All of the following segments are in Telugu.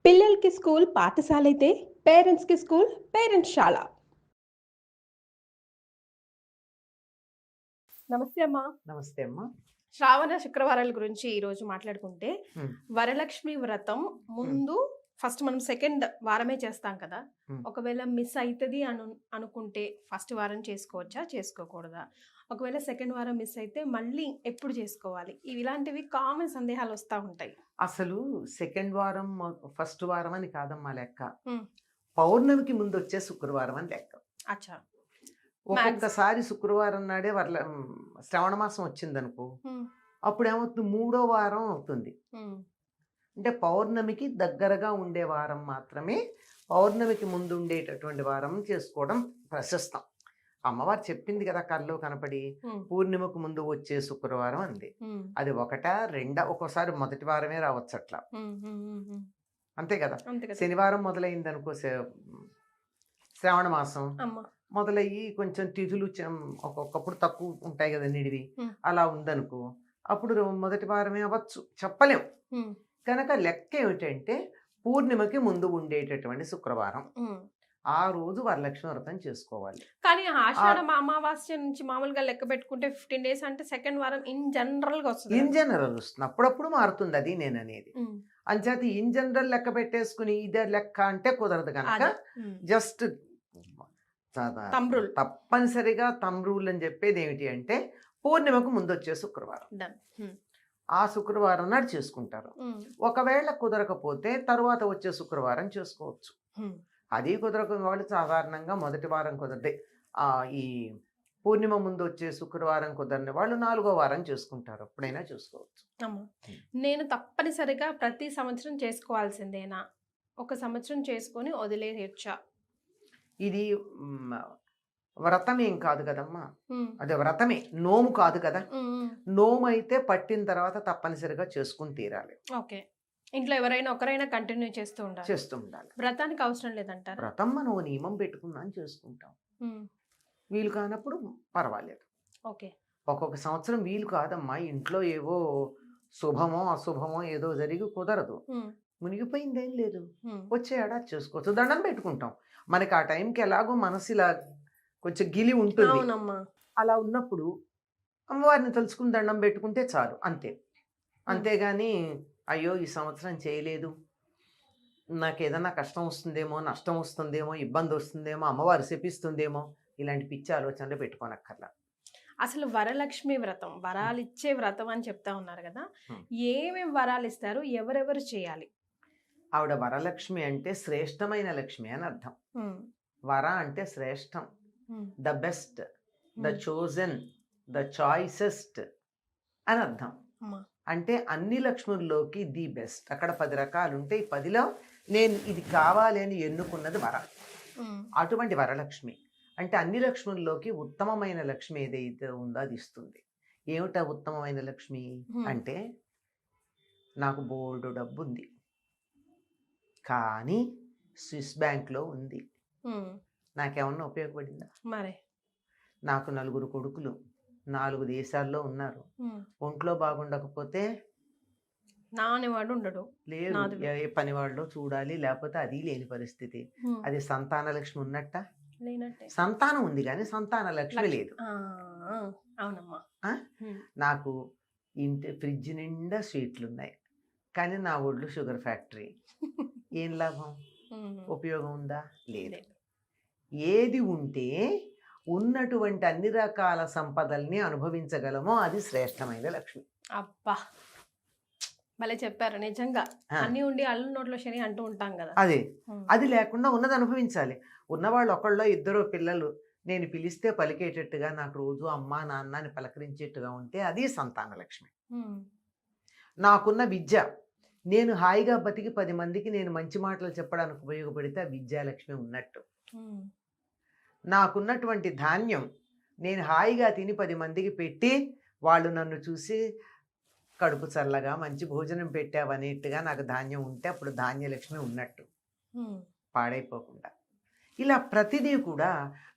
పిల్లలకి స్కూల్ పాఠశాలైతే పేరెంట్స్‌కి స్కూల్ పేరెంట్స్‌శాల. నమస్తే అమ్మా. నమస్తే అమ్మ. శ్రావణ శుక్రవారాల గురించి ఈరోజు మాట్లాడుకుంటే, హ్మ్. వరలక్ష్మి వ్రతం ముందు ఫస్ట్ మనం సెకండ్ వారమే చేస్తాం కదా! హ్మ్. ఒకవేళ మిస్ అయితది అనుకుంటే ఫస్ట్ వారం చేసుకోవచ్చా? చేసుకోకూడదా? ఒకవేళ సెకండ్ వారం మిస్ అయితే మళ్ళీ ఎప్పుడు చేసుకోవాలి? ఇలాంటివి కామన్ సందేహాలు వస్తా ఉంటాయి. అసలు సెకండ్ వారం, ఫస్ట్ వారం అని కాదమ్మా లెక్క. హ్మ్. పౌర్ణమికి ముందొచ్చే శుక్రవారం అని లెక్క. అచ్చా! ఒక్కొక్కసారి శుక్రవారం నాడే శ్రావణ మాసం వచ్చిందనుకో, హ్మ్. అప్పుడేమవుతుంది మూడో వారం అవుతుంది. హ్మ్. అంటే పౌర్ణమికి దగ్గరగా ఉండే వారం మాత్రమే, పౌర్ణమికి ముందు ఉండేటటువంటి వారం చేసుకోవడం ప్రశస్తం. అమ్మవారు చెప్పింది కదా కల్లో కనపడి, హ్మ్. పూర్ణిమకు ముందు వచ్చే శుక్రవారం అంది. హ్మ్. అది ఒకటా, రెండా, ఒక్కోసారి మొదటి వారమే రావచ్చు అట్లా. హ్మ్. హ్మ్. హ్మ్. హ్మ్. అంతే కదా! అంతే కదా! శనివారం మొదలైందనుకో శ్రావణ మాసం అమ్మ. మొదలయ్యి కొంచెం తిథులు ఒక్కొక్కప్పుడు తక్కువ ఉంటాయి కదా నిడివి. హ్మ్. అలా ఉందనుకో, అప్పుడు మొదటి వారమే అవ్వచ్చు. చెప్పలేం. హ్మ్. కనుక లెక్క ఏమిటంటే పూర్ణిమకి ముందు ఉండేటటువంటి శుక్రవారం. హ్మ్. ఆ రోజు వరలక్ష్మి వ్రతం చేసుకోవాలి. కానీ ఆషాఢ ఆహ్, అమావాస్య నుంచి మామూలుగా లెక్క పెట్టుకుంటే 15 డేస్ అంటే సెకండ్ వారం ఇన్ జనరల్‌గా వస్తది ఇన్ కదా! జనరల్ వస్తుంది. అప్పుడప్పుడు మారుతుంది అది నేననేది. హ్మ్. అంచేత ఇన్ జనరల్ లెక్క పెట్టేసుకుని ఇదే లెక్క అంటే కుదరదు గనక అదే. హ్మ్. Just thumb rule. తప్పనిసరిగా థంబ్ రూల్ అని చెప్పేదేమిటి అంటే పూర్ణిమకు ముందొచ్చే శుక్రవారం. డన్. హ్మ్. ఆ శుక్రవారం నాడు చేసుకుంటారు. హ్మ్. ఒకవేళ కుదరకపోతే తరువాత వచ్చే శుక్రవారం చేసుకోవచ్చు. హ్మ్. అది కుదరని వాళ్ళు సాధారణంగా మొదటి వారం కుదరదే ఈ పూర్ణిమ ముందు వచ్చే శుక్రవారం కుదరని వాళ్ళు 4గో వారం చేసుకుంటారు. అప్పుడైనా చేసుకోవచ్చు. అమ్మ. హ్మ్. నేను తప్పనిసరిగా ప్రతి సంవత్సరం చేసుకోవాల్సిందేనా? ఒక సంవత్సరం చేసుకొని వదిలేయొచ్చా? ఇది హ్మ్. వ్రతమేం కాదు కదమ్మా! హ్మ్. అదే వ్రతమే. నోము కాదు కదా! హ్మ్. హ్మ్. నోమైతే పట్టిన తర్వాత తప్పనిసరిగా చేసుకొని తీరాలి. ఓకే. ఇంట్లో ఎవరైనా ఒకరైనా కంటిన్యూ చేస్తూ ఉండాలి. చేస్తూ ఉండాలి. వ్రతానికి అవసరం లేదంటారా? వ్రతం మనం ఓ నియమం పెట్టుకున్నాం చేసుకుంటాం. హ్మ్. వీలు కానప్పుడు పర్వాలేదు. ఓకే. ఒక్కొక్క సంవత్సరం వీలు కాదమ్మా. ఇంట్లో ఏవో శుభమో, అశుభమో ఏదో జరిగి కుదరదు. హ్మ్. మునిగిపోయిందేం లేదు. హ్మ్. వచ్చే ఏడాది చేసుకోవచ్చు. దండం పెట్టుకుంటాం. మనకి ఆ టైంకి ఎలాగో మనసు ఇలా కొంచెం గిలి ఉంటుంది. అవునమ్మా. అలా ఉన్నప్పుడు అమ్మవారిని తలుచుకుని దండం పెట్టుకుంటే చాలు అంతే. హ్మ్. అంతేగాని అయ్యో! ఈ సంవత్సరం చేయలేదు. నాకేదన్నా కష్టం వస్తుందేమో, నష్టం వస్తుందేమో, ఇబ్బందొస్తుందేమో, అమ్మవారు శపిస్తుందేమో, ఇలాంటి పిచ్చి ఆలోచనలు పెట్టుకోనక్కర్లా. అసలు వరలక్ష్మి వ్రతం, వరాలిచ్చే వ్రతం అని చెప్తా ఉన్నారు గదా! హ్మ్. ఏమేం వరాలిస్తారు? ఎవరెవరు చేయాలి? ఆవిడ వరలక్ష్మి అంటే శ్రేష్టమైన లక్ష్మి అని అర్థం. హ్మ్. వర అంటే శ్రేష్టం. హ్మ్. ద బెస్ట్, ద హ్మ్. చోజన్, ద చాయిసెస్ట్ అని అర్థం. అమ్మ. అంటే అన్ని లక్ష్ముల్లోకి ది బెస్ట్. అక్కడ 10 రకాలుంటే ఈ 10లో నేను ఇది కావాలి అని ఎన్నుకున్నది వర. హ్మ్. అటువంటి వరలక్ష్మి. అంటే అన్ని లక్ష్ముల్లోకి ఉత్తమమైన లక్ష్మి ఏదైతే ఉందో అది ఇస్తుంది. ఏమిటా ఉత్తమమైన లక్ష్మి? హ్మ్. అంటే నాకు బోలెడు డబ్బుంది. కానీ స్విస్ బ్యాంక్‌లో ఉంది. హ్మ్. నాకేమన్నా ఉపయోగపడిందా? మరి. నాకు నలుగురు కొడుకులు. 4 దేశాల్లో ఉన్నారు. హ్మ్. ఒంట్లో బాగుండకపోతే నా అనేవాడు ఉండడు. లేరు. నాది ఏ పనివాళ్ళో చూడాలి. లేపోతే అది లేని పరిస్థితి. హ్మ్. అది సంతాన లక్ష్మి ఉన్నట్టా? లేనట్టే. సంతానం ఉంది గానీ సంతాన లక్ష్మి లేదు. ఆ! ఆ! అవునమ్మా. ఆ! హ్మ్. నాకు ఫ్రిడ్జ్ నిండా స్వీట్లున్నాయి. కానీ నా ఒళ్ళు షుగర్ ఫ్యాక్టరీ. ఏం లాభం? హ్మ్. ఉపయోగం ఉందా? లేదు. లేదు. ఏది ఉంటే ఉన్నటువంటి అన్ని రకాల సంపదల్ని అనుభవించగలమో అది శ్రేష్టమైన లక్ష్మి. అబ్బా! భలే చెప్పారు నిజంగా. ఆ! అన్నీ ఉండి అల్లు నోట్లో శని అంటూ ఉంటాం గదా! అదే. హ్మ్. అది లేకుండా ఉన్నది అనుభవించాలి. ఉన్నవాళ్ళు ఒకళ్ళో ఇద్దరో పిల్లలు నేను పిలిస్తే పలికేటట్టుగా నాకు రోజు అమ్మా, నాన్న అని పలకరించేట్టుగా ఉంటే అది సంతాన లక్ష్మి. హ్మ్. నాకున్న విద్య నేను హాయిగా బతికి 10 మందికి నేను మంచి మాటలు చెప్పడానికి ఉపయోగపడితే ఆ విద్యాలక్ష్మి ఉన్నట్టు. హ్మ్. నాకున్నటువంటి ధాన్యం నేను హాయిగా తిని 10 మందికి పెట్టి వాళ్ళు నన్ను చూసి కడుపు చల్లగా మంచి భోజనం పెట్టావనేట్టుగా నాకు ధాన్యం ఉంటే అప్పుడు ధాన్యలక్ష్మి ఉన్నట్టు. హ్మ్. పాడైపోకుండా. ఇలా ప్రతిదీ కూడా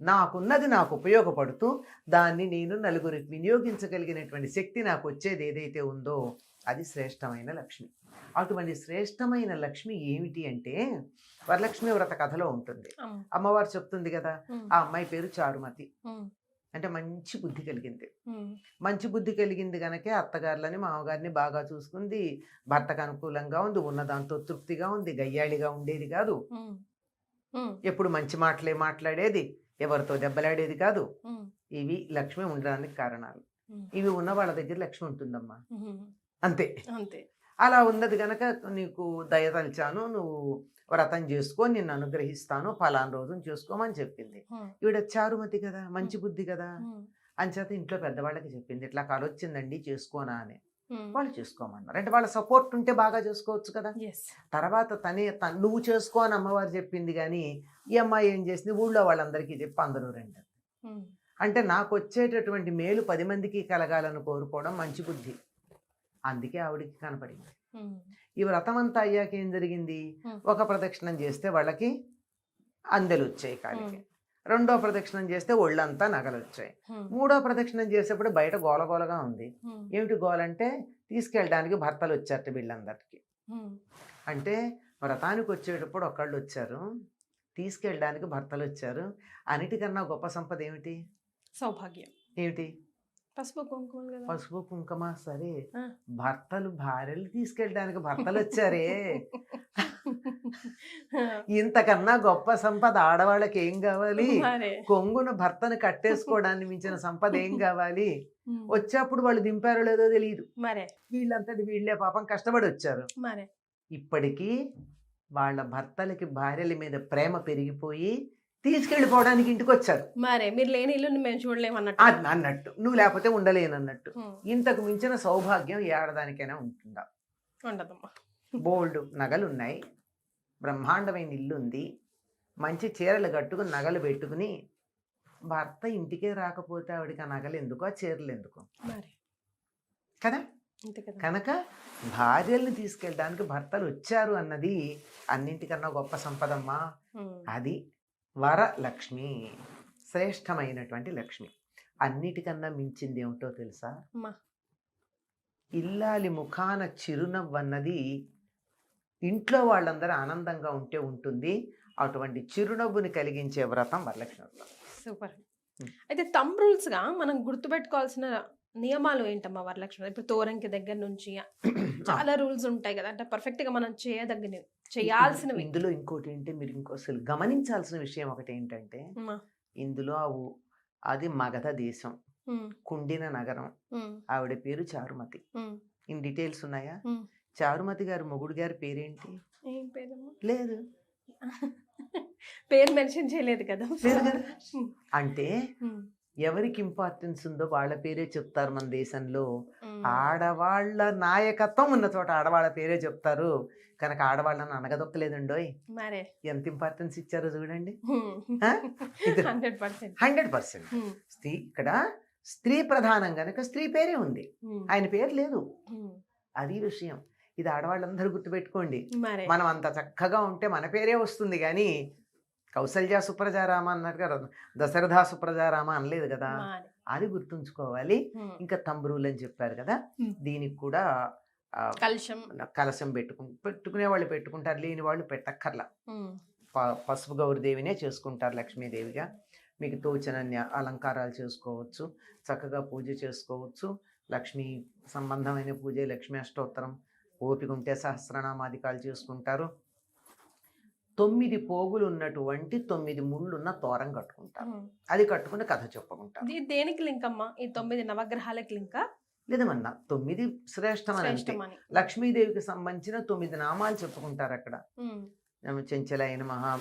నాకున్నది నాకు ఉపయోగపడుతూ దాన్ని నేను నలుగురికి వినియోగించగలిగినటువంటి శక్తి నాకొచ్చేది ఏదైతే ఉందో అది శ్రేష్టమైన లక్ష్మి. అటువంటి శ్రేష్టమైన లక్ష్మి ఏమిటి అంటే వరలక్ష్మి వ్రత కథలో ఉంటుంది. అమ్మ. అమ్మవారు చెప్తుంది కదా, ఉమ్, ఆ అమ్మాయి పేరు చారుమతి. ఉమ్, అంటే మంచి బుద్ధి కలిగింది. ఉమ్, మంచి బుద్ధి కలిగింది గనకే అత్తగారులని మామగారిని బాగా చూసుకుంది. భర్తకు అనుకూలంగా ఉంది, ఉన్న దాంతో తృప్తిగా ఉంది, గయ్యాళిగా ఉండేది కాదు, ఉమ్, ఉమ్, ఎప్పుడు మంచి మాటలే మాట్లాడేది, ఎవరితో దెబ్బలాడేది కాదు. ఉమ్, ఇవి లక్ష్మి ఉండడానికి కారణాలు. ఉమ్, ఇవి ఉన్న వాళ్ళ దగ్గర లక్ష్మి ఉంటుందమ్మా, ఉమ్, అంతే. అంతే. అలా ఉన్నది గనక నీకు దయతలిచాను, నువ్వు వ్రతం చేసుకో, నిన్ను అనుగ్రహిస్తాను, ఫలానా రోజున చేసుకోమని చెప్పింది. ఉమ్, ఈవిడ చారుమతి కదా, మంచి బుద్ధి కదా, ఉమ్, అంచేత ఇంట్లో పెద్దవాళ్ళకి చెప్పింది, ఇట్లా కలొచ్చిందండి చేసుకోనా అని. ఉమ్, వాళ్ళు చేసుకోమన్నారు. అంటే వాళ్ళ సపోర్ట్ ఉంటే బాగా చేసుకోవచ్చు కదా. yes. తర్వాత నువ్వు చేసుకో అని అమ్మవారు చెప్పింది కానీ ఈ అమ్మాయి ఏం చేసింది, ఊళ్ళో వాళ్ళందరికీ చెప్పి అందరూ రండి. ఉమ్, అంటే నాకు వచ్చేటటువంటి మేలు 10 మందికి కలగాలని కోరుకోవడం మంచి బుద్ధి. అందుకే ఆవిడికి కనపడింది. ఉమ్, ఈ వ్రతం అంతా అయ్యాక ఏం జరిగింది, Hmm. ఒక ప్రదక్షిణం చేస్తే వాళ్ళకి అందెలు వచ్చాయి కాలికి, Hmm. రెండో ప్రదక్షిణం చేస్తే ఒళ్ళంతా నగలు వచ్చాయి, ఉమ్, మూడో ప్రదక్షిణం చేసేప్పుడు బయట గోలగోలగా ఉంది. ఉమ్, ఏమిటి గోలంటే తీసుకెళ్ళడానికి భర్తలు వచ్చారట వీళ్ళందరికీ. ఉమ్, అంటే వ్రతానికి వచ్చేటప్పుడు ఒకళ్ళు వచ్చారు, తీసుకెళ్ళడానికి భర్తలు వచ్చారు. అన్నిటికన్నా గొప్ప సంపద ఏమిటి, సౌభాగ్యం. ఏమిటి, పసుపు కుంకుమలు కదా. పసుపు కుంకుమ. సరే, ఆ. భర్తలు భార్యలు తీసుకెళ్ళడానికి భర్తలు వచ్చారే, ఇంతకన్నా గొప్ప సంపద ఆడవాళ్ళకి ఏం కావాలి, మరే. కొంగున భర్తను కట్టేసుకోవడాన్ని మించిన సంపద ఏం కావాలి. ఉమ్, వచ్చేప్పుడు వాళ్ళు దింపారో లేదో తెలియదు, మరే. వీళ్ళంతటి వీళ్ళే పాపం కష్టపడి వచ్చారు. మరే. ఇప్పటికీ వాళ్ళ భర్తలకి భార్యల మీద ప్రేమ పెరిగిపోయి తీసుకెళ్ళిపోవడానికి ఇంటికి వచ్చారు. మరే మీరు లేని ఇల్లు మేము చూడలేము అన్నట్టు. అన్నట్టు, నువ్వు లేకపోతే ఉండలేనన్నట్టు. ఉమ్, ఇంతకు మించిన సౌభాగ్యం ఏ ఆడదానికైనా ఉంటుందా. ఉండదమ్మా. బోల్డ్ నగలు ఉన్నాయి, బ్రహ్మాండమైన ఇల్లు ఉంది, మంచి చీరలు కట్టుకుని నగలు పెట్టుకుని భర్త ఇంటికే రాకపోతే ఆవిడకి ఆ నగలు ఎందుకు, ఆ చీరలు ఎందుకు మరే. కదా. అంతే కదా. కనుక భార్యల్ని తీసుకెళ్ళడానికి భర్తలు వచ్చారు అన్నది అన్నింటికన్నా గొప్ప సంపదమ్మా. ఉమ్, అది వరలక్ష్మి, శ్రేష్టమైనటువంటి లక్ష్మి. అన్నిటికన్నా మించింది ఏమిటో తెలుసా, అమ్మా. ఇల్లాలి ముఖాన చిరునవ్వు అన్నది ఇంట్లో వాళ్ళందరూ ఆనందంగా ఉంటే ఉంటుంది. అటువంటి చిరునవ్వుని కలిగించే వ్రతం వరలక్ష్మి వ్రతం. సూపర్. ఉమ్. అయితే థంబ్ రూల్స్ గా మనం గుర్తుపెట్టుకోవాల్సిన నియమాలు ఏంటమ్మా వరలక్ష్మి? ఇప్పుడు తోరంకి దగ్గర నుంచి చాలా రూల్స్ ఉంటాయి కదా, అంటే పర్ఫెక్ట్ గా మనం చేయదగ్గని చేయాల్సినవి. ఇందులో ఇంకోటి ఏంటి, మీరు అసలు గమనించాల్సిన విషయం ఒకటి ఏంటంటే, అమ్మా. ఇందులో అది మగధ దేశం, ఉమ్, కుండిన నగరం, ఉమ్, ఆవిడ పేరు చారుమతి. ఉమ్, ఇన్ డీటెయిల్స్ ఉన్నాయా? ఉమ్. చారుమతి గారు మొగుడు గారి పేరేంటి? ఏం పేరమ్మా? లేదు, పేరు మెన్షన్ చేయలేదు కదా. లేదు కదా. ఉమ్, అంటే ఉమ్, ఎవరికి ఇంపార్టెన్స్ ఉందో వాళ్ళ పేరే చెప్తారు మన దేశంలో. ఉమ్. ఆడవాళ్ళ నాయకత్వం ఉన్న చోట ఆడవాళ్ళ పేరే చెప్తారు. కనుక ఆడవాళ్ళని అనగదొక్కలేదండోయ్, మరే. ఎంత ఇంపార్టెన్స్ ఇచ్చారో చూడండి. ఉమ్. ఆ? ఇది 100%. 100%. ఉమ్, ఇక్కడ స్త్రీ ప్రధానం కనుక స్త్రీ పేరే ఉంది, ఉమ్, ఆయన పేరు లేదు. ఉమ్. అది విషయం. ఇది ఆడవాళ్ళందరూ గుర్తుపెట్టుకోండి. మరే. మనం అంత చక్కగా ఉంటే మన పేరే వస్తుంది కానీ కౌసల్య సుప్రజారామ అన్నట్టుగా దశరథ సుప్రజారామ అనలేదు కదా. మరే. అది గుర్తుంచుకోవాలి. ఉమ్. ఇంకా తంబ్రూలు అని చెప్పారు కదా, ఉమ్. దీనికి కూడా కలుషం. కలశం పెట్టుకునే వాళ్ళు పెట్టుకుంటారు, లేని వాళ్ళు పెట్టక్కర్లా. ఉమ్, పసుపు గౌరిదేవినే చేసుకుంటారు లక్ష్మీదేవిగా. మీకు తోచినన్ని అలంకారాలు చేసుకోవచ్చు, చక్కగా పూజ చేసుకోవచ్చు. లక్ష్మీ సంబంధమైన పూజ, లక్ష్మీ అష్టోత్తరం, ఓపిక ఉంటే సహస్రనామాధికాలు చేసుకుంటారు. 9 పోగులు ఉన్నటువంటి 9 ముళ్ళున్న తోరం కట్టుకుంటారు. ఉమ్. అది కట్టుకుని కథ చెప్పుకుంటారు. ఇది దేనికి లింక్ అమ్మా? ఈ 9 నవగ్రహాలకి లింకా? లేదమన్నా 9 శ్రేష్టమని అంటే శ్రేష్టమని. లక్ష్మీదేవికి సంబంధించిన 9 నామాలు చెప్పుకుంటారు అక్కడ. ఉమ్, చెంచలాయన మహా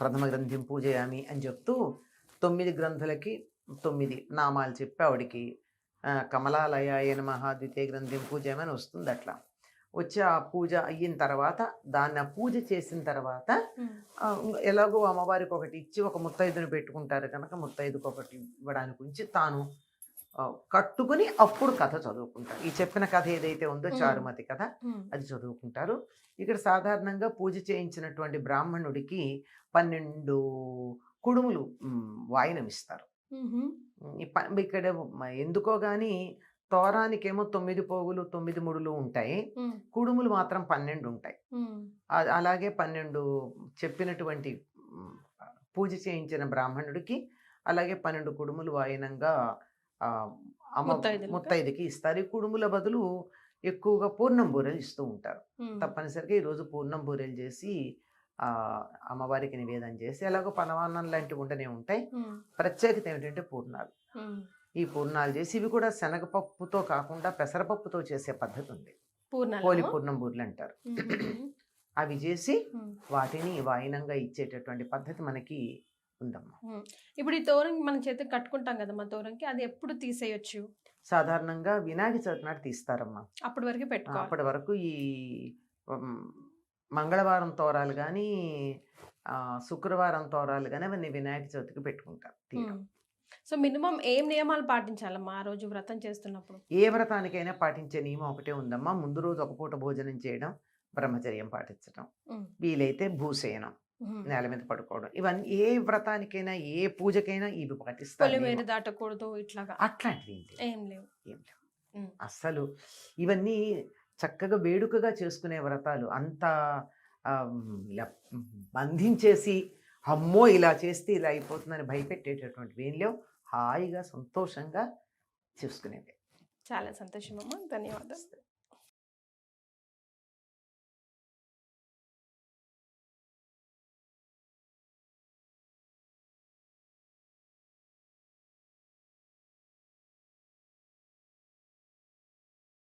ప్రథమ గ్రంథిం పూజయామి అని చెప్తూ 9 గ్రంథులకి 9 నామాలు చెప్పి ఆవిడికి కమలాలయాయన మహా ద్వితీయ గ్రంథిం పూజయామి అని వస్తుంది. అట్లా వచ్చి ఆ పూజ అయిన తర్వాత దాన్ని ఆ పూజ చేసిన తర్వాత ఉమ్, ఎలాగో అమ్మవారికి ఒకటి ఇచ్చి ఒక ముత్తైదుని పెట్టుకుంటారు కనుక ముత్తైదుకి ఒకటి ఇవ్వడానికి ఉంచి తాను కట్టుకుని అప్పుడు కథ చదువుకుంటారు. ఈ చెప్పిన కథ ఏదైతే ఉందో చారుమతి కథ, ఉమ్, అది చదువుకుంటారు. ఇక్కడ సాధారణంగా పూజ చేయించినటువంటి బ్రాహ్మణుడికి 12 కుడుములు వాయినం ఇస్తారు. ఉహుం. ఇక్కడ ఎందుకో కానీ తోరానికేమో 9 పోగులు 9 ముడులు ఉంటాయి. ఉమ్, కుడుములు మాత్రం 12 ఉంటాయి. ఉమ్, అలాగే 12 చెప్పినటువంటి పూజ చేయించిన బ్రాహ్మణుడికి అలాగే 12 కుడుములు వాయినంగా అమ్మ ముత్తైదులకు. ముత్తైదుకి ఇస్తారు. ఈ కుడుముల బదులు ఎక్కువగా పూర్ణం బూరెలు ఇస్తూ ఉంటారు. ఉమ్, తప్పనిసరిగా ఈరోజు పూర్ణం బూరెలు చేసి అమ్మవారికి నివేదన చేసి ఎలాగో పనవాన్నం లాంటివి ఉండనే ఉంటాయి. ఉమ్, ప్రత్యేకత ఏమిటంటే పూర్ణాలు. ఉమ్. ఈ పూర్ణాలు చేసి ఇవి కూడా శనగపప్పుతో కాకుండా పెసరపప్పుతో చేసే పద్ధతి ఉంది. పూర్ణాలు. పోలి పూర్ణం బూరెలు అంటారు. ఉమ్, ఉమ్, అవి చేసి ఉమ్, వాటిని వాయినంగా ఇచ్చేటటువంటి పద్ధతి మనకి ఉందమ్మా. ఉమ్. ఇప్పుడు ఈ తోరం మన చేతికి కట్టుకుంటాం కదమ్మా తోరంకి, అది ఎప్పుడు తీసేయొచ్చు? సాధారణంగా వినాయక చవితి నాడు తీస్తారమ్మా. అప్పటి వరకు పెట్టుకోవాలి. అప్పటి వరకు ఈ ఉమ్, మంగళవారం తోరాలు కానీ శుక్రవారం తోరాలు కానీ అవన్నీ వినాయక చవితికి పెట్టుకుంటారు. తీయడం. ఉమ్. సో మినిమం ఏం నియమాలు పాటించాలమ్మా ఆ రోజు వ్రతం చేస్తున్నప్పుడు? ఏ వ్రతానికైనా పాటించే నియమం ఒకటే ఉందమ్మా. ముందు రోజు ఒక పూట భోజనం చేయడం, బ్రహ్మచర్యం పాటించడం, ఉమ్, వీలైతే భూసేయనం, ఉమ్. నేల మీద పడుకోవడం, ఇవన్నీ ఏ వ్రతానికైనా ఏ పూజకైనా ఇవి పాటిస్తారు. పొలిమేర నియమం. దాటకూడదు ఇట్లాగా అట్లాంటివి ఏం లేవు. ఏం లేవు. ఏం లేవు. ఉమ్, అస్సలు ఇవన్నీ చక్కగా వేడుకగా చేసుకునే వ్రతాలు. అంత ఇలా బంధించేసి అమ్మో ఇలా చేస్తే ఇలా అయిపోతుందని భయపెట్టేటటువంటివి ఏం లేవు. హాయిగా సంతోషంగా చేసుకునేవి. చాలా సంతోషం అమ్మా, ధన్యవాదాలు.